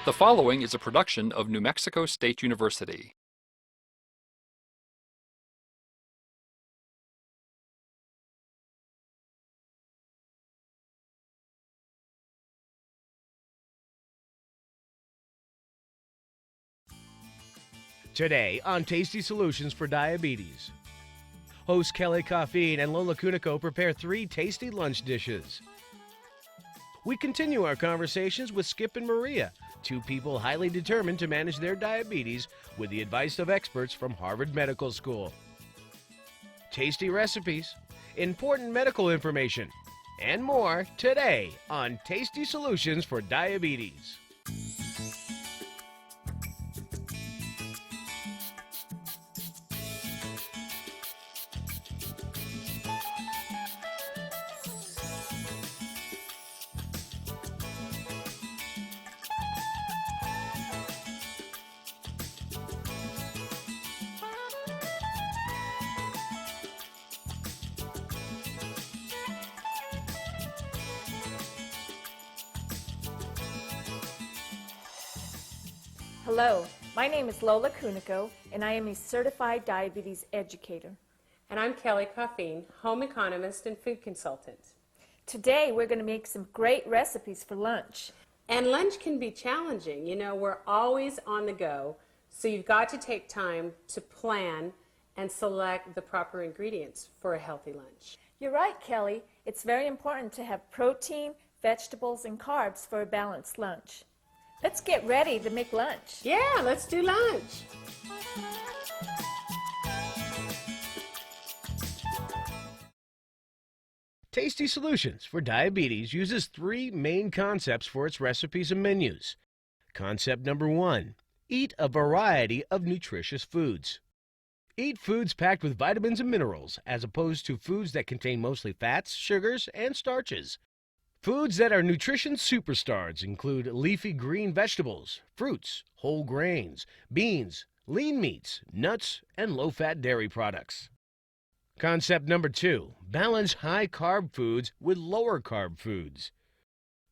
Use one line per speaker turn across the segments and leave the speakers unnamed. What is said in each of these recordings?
The following is a production of New Mexico State University.
Today on Tasty Solutions for Diabetes. Hosts Kelley Caffeine and Lola prepare 3 tasty lunch dishes. We continue our conversations with Skip and Maria, 2 people highly determined to manage their diabetes with the advice of experts from Harvard Medical School. Tasty recipes, important medical information, and more today on Tasty Solutions for Diabetes.
Hello, my name is Lola and I am a certified diabetes educator.
And I'm Kelley Caffeine, home economist and food consultant.
Today we're going to make some great recipes for lunch.
And lunch can be challenging. You know, we're always on the go, so you've got to take time to plan and select the proper ingredients for a healthy lunch.
You're right, Kelley. It's very important to have protein, vegetables, and carbs for a balanced lunch. Let's get ready to make lunch.
Yeah, let's do lunch.
Tasty Solutions for Diabetes uses 3 main concepts for its recipes and menus. Concept number 1, eat a variety of nutritious foods. Eat foods packed with vitamins and minerals as opposed to foods that contain mostly fats, sugars, and starches. Foods that are nutrition superstars include leafy green vegetables, fruits, whole grains, beans, lean meats, nuts, and low-fat dairy products. Concept number 2, balance high-carb foods with lower-carb foods.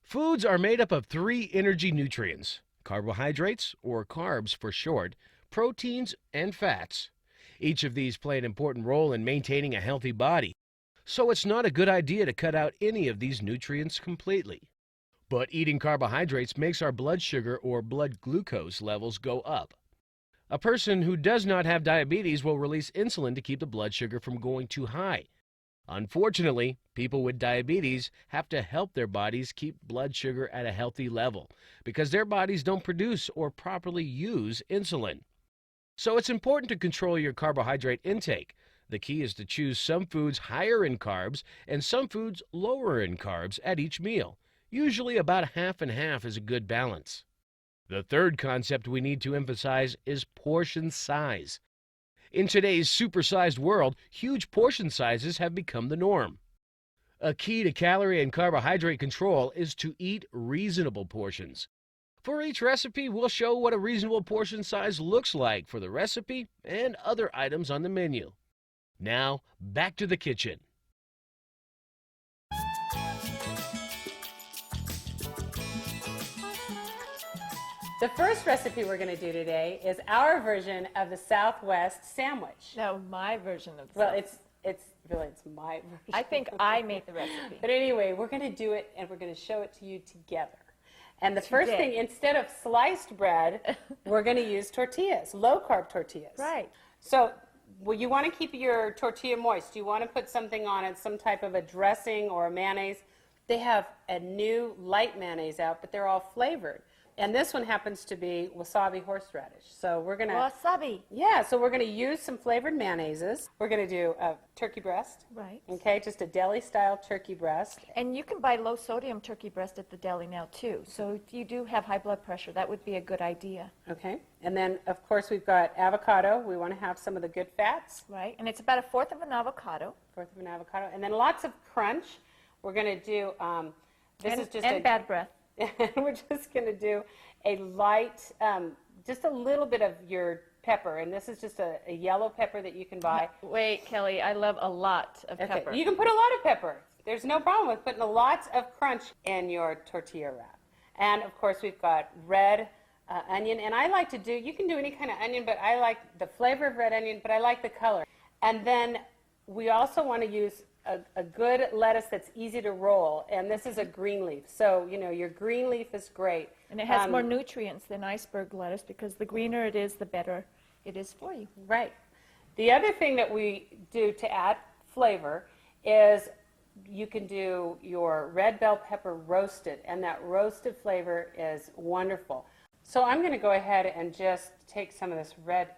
Foods are made up of 3 energy nutrients: carbohydrates, or carbs for short, proteins, and fats. Each of these play an important role in maintaining a healthy body, so it's not a good idea to cut out any of these nutrients completely. But eating carbohydrates makes our blood sugar or blood glucose levels go up. A person who does not have diabetes will release insulin to keep the blood sugar from going too high. Unfortunately, people with diabetes have to help their bodies keep blood sugar at a healthy level because their bodies don't produce or properly use insulin. So it's important to control your carbohydrate intake. The key is to choose some foods higher in carbs and some foods lower in carbs at each meal. Usually about half and half is a good balance. The third concept we need to emphasize is portion size. In today's supersized world, huge portion sizes have become the norm. A key to calorie and carbohydrate control is to eat reasonable portions. For each recipe, we'll show what a reasonable portion size looks like for the recipe and other items on the menu. Now, back to the kitchen.
The first recipe we're going to do today is our version of the Southwest sandwich.
No, my version of the
Well,
sauce.
it's my version.
I think I made the recipe.
But anyway, we're going to do it and we're going to show it to you together. And the first thing, instead of sliced bread, we're going to use tortillas, low-carb tortillas.
Right.
So, well, you want to keep your tortilla moist. You want to put something on it, some type of a dressing or a mayonnaise. They have a new light mayonnaise out, but they're all flavored. And this one happens to be wasabi horseradish. So we're going to...
Wasabi.
Yeah, so we're going to use some flavored mayonnaises. We're going to do a turkey breast.
Right.
Okay, just a deli-style turkey breast.
And you can buy low-sodium turkey breast at the deli now, too. So if you do have high blood pressure, that would be a good idea.
Okay, and then, of course, we've got avocado. We want to have some of the good fats.
Right, and it's about 1/4 of an avocado.
1/4 of an avocado. And then lots of crunch. We're going to do...
bad breath.
We're just going to do a light, just a little bit of your pepper, and this is just a yellow pepper that you can buy.
Wait, Kelley, I love a lot of pepper.
You can put a lot of pepper. There's no problem with putting lots of crunch in your tortilla wrap. And of course we've got red onion. And I like to do, you can do any kind of onion, but I like the flavor of red onion, but I like the color. And then we also want to use a good lettuce that's easy to roll, and this is a green leaf. So, you know, your green leaf is great.
And it has more nutrients than iceberg lettuce because the greener it is, the better it is for you.
Right. The other thing that we do to add flavor is you can do your red bell pepper roasted, and that roasted flavor is wonderful. So I'm going to go ahead and just take some of this red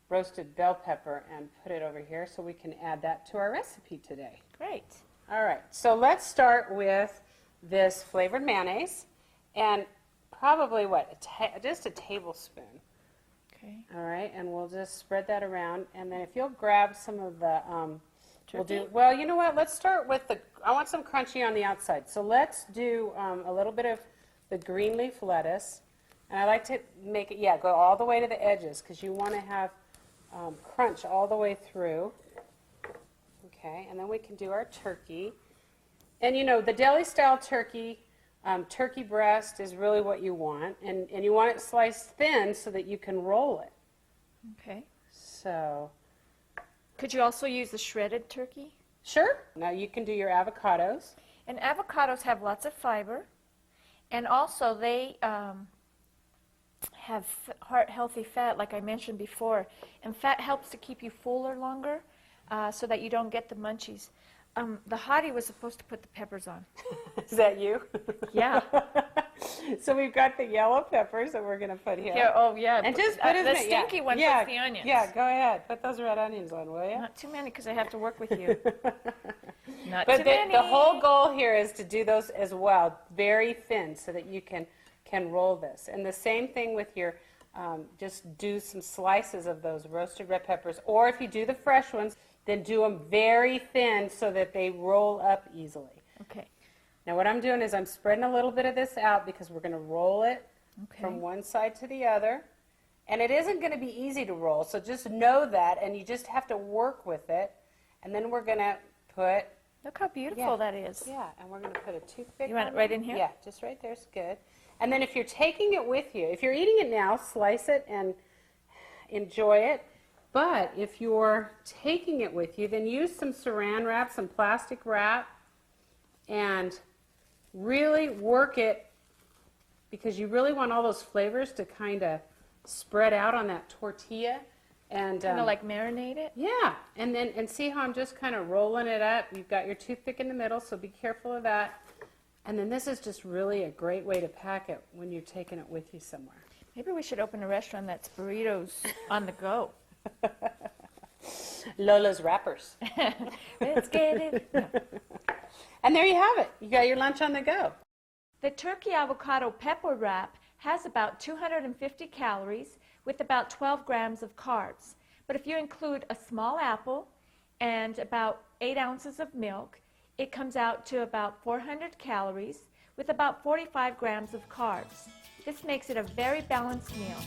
roasted bell pepper and put it over here so we can add that to our recipe today.
Great.
All right, so let's start with this flavored mayonnaise, and probably what, just a tablespoon.
Okay.
All right, and we'll just spread that around, and then if you'll grab some of the, well, you know what, let's start with I want some crunchy on the outside, so let's do a little bit of the green leaf lettuce, and I like to make it, go all the way to the edges, because you want to have crunch all the way through. Okay, and then we can do our turkey. And you know, the deli-style turkey, turkey breast is really what you want. And you want it sliced thin so that you can roll it.
Okay.
So.
Could you also use the shredded turkey?
Sure. Now you can do your avocados.
And avocados have lots of fiber. And also they have heart-healthy fat, like I mentioned before. And fat helps to keep you fuller longer so that you don't get the munchies. The hottie was supposed to put the peppers on.
Is that you?
Yeah.
So we've got the yellow peppers that we're going to put here.
Yeah, oh, yeah.
And just put
the stinky one puts the onions.
Yeah, go ahead. Put those red onions on, will you?
Not too many because I have to work with you. Not
but
too many.
The whole goal here is to do those as well, very thin, so that you can roll this. And the same thing with your, just do some slices of those roasted red peppers. Or if you do the fresh ones, then do them very thin so that they roll up easily.
Okay.
Now what I'm doing is I'm spreading a little bit of this out because we're going to roll it from one side to the other. And it isn't going to be easy to roll, so just know that, and you just have to work with it. And then we're going to put...
Look how beautiful that is.
Yeah, and we're going to put a toothpick
You want
on
it right in here?
Yeah, just right there is good. And then if you're taking it with you, if you're eating it now, slice it and enjoy it. But if you're taking it with you, then use some saran wrap, some plastic wrap, and really work it, because you really want all those flavors to kind of spread out on that tortilla. And
kind of like marinate it?
Yeah, and see how I'm just kind of rolling it up. You've got your toothpick in the middle, so be careful of that. And then this is just really a great way to pack it when you're taking it with you somewhere.
Maybe we should open a restaurant that's burritos on the go.
Lola's Wrappers.
Let's get it. No.
And there you have it. You got your lunch on the go.
The turkey avocado pepper wrap has about 250 calories with about 12 grams of carbs. But if you include a small apple and about 8 ounces of milk, it comes out to about 400 calories with about 45 grams of carbs. This makes it a very balanced meal.